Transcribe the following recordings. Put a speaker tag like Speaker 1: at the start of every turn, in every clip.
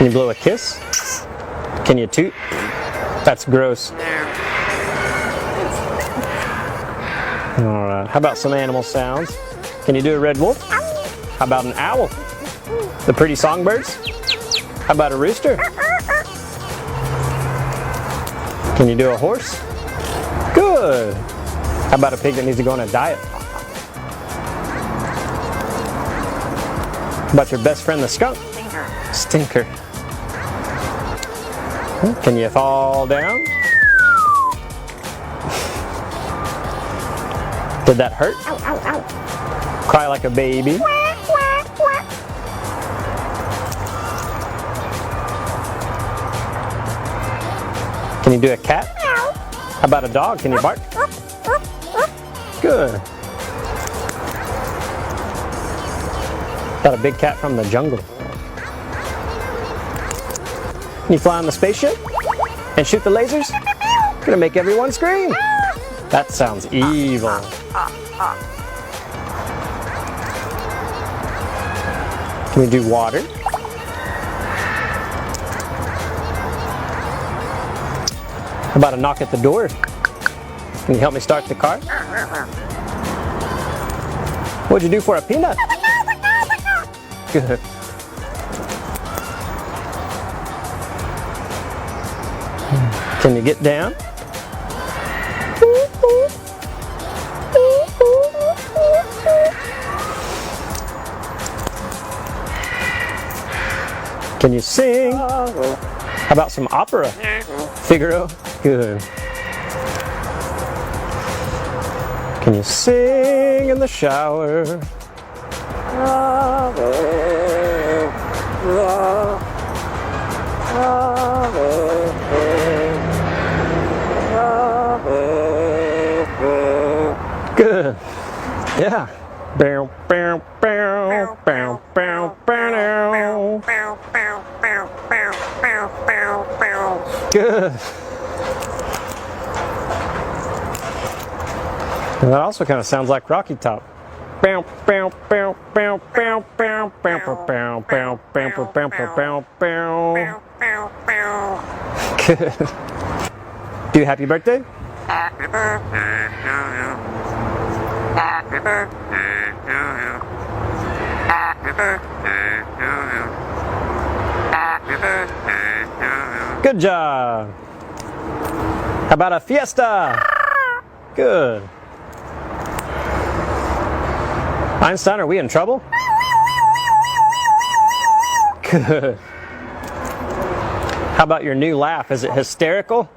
Speaker 1: Can you blow a kiss? Can you toot? That's gross. Alright, how about some animal sounds? Can you do a red wolf? How about an owl? The pretty songbirds? How about a rooster? Can you do a horse? Good! How about a pig that needs to go on a diet? How about your best friend the skunk? Stinker. Can you fall down? Did that hurt?
Speaker 2: Ow, ow, ow.
Speaker 1: Cry like a baby. Can you do a cat? How about a dog? Can you bark? Good. Got a big cat from the jungle. Can you fly on the spaceship? And shoot the lasers? Gonna make everyone scream. That sounds evil. Can you do water? How about a knock at the door? Can you help me start the car? What'd you do for a peanut? Good. Can you get down? Can you sing? How about some opera? Figaro? Good. Can you sing in the shower? Good. Yeah. Bow, bow, bow, bow, bow, bow. Good. And that also kind of sounds like Rocky Top. Bow, bow, bow, bow, bow, bow, bow, bow, bow, bow, bow, bow, bow. Good. Do you happy birthday? Good job. How about a fiesta? Good. Einstein, are we in trouble? Good. How about your new laugh? Is it hysterical?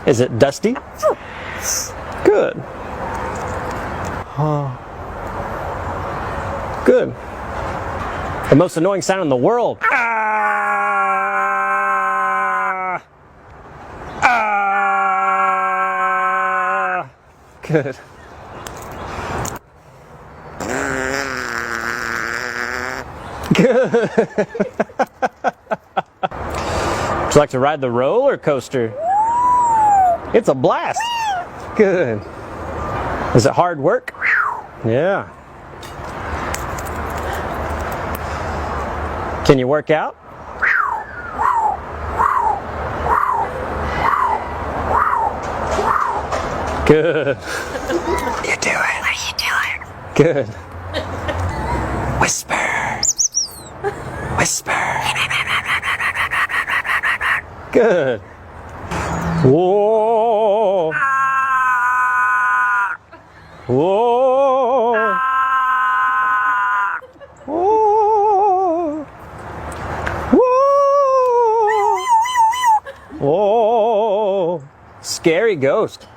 Speaker 1: Is it dusty? Good. Good. The most annoying sound in the world. Ah! Ah! Good. Good. Would you like to ride the roller coaster? It's a blast. Good. Is it hard work? Yeah. Can you work out? Good.
Speaker 2: What are you doing? What are you doing?
Speaker 1: Good. Whisper. Whisper. Good. Whoa. Whoa. Whoa. Whoa. Whoa. Scary ghost.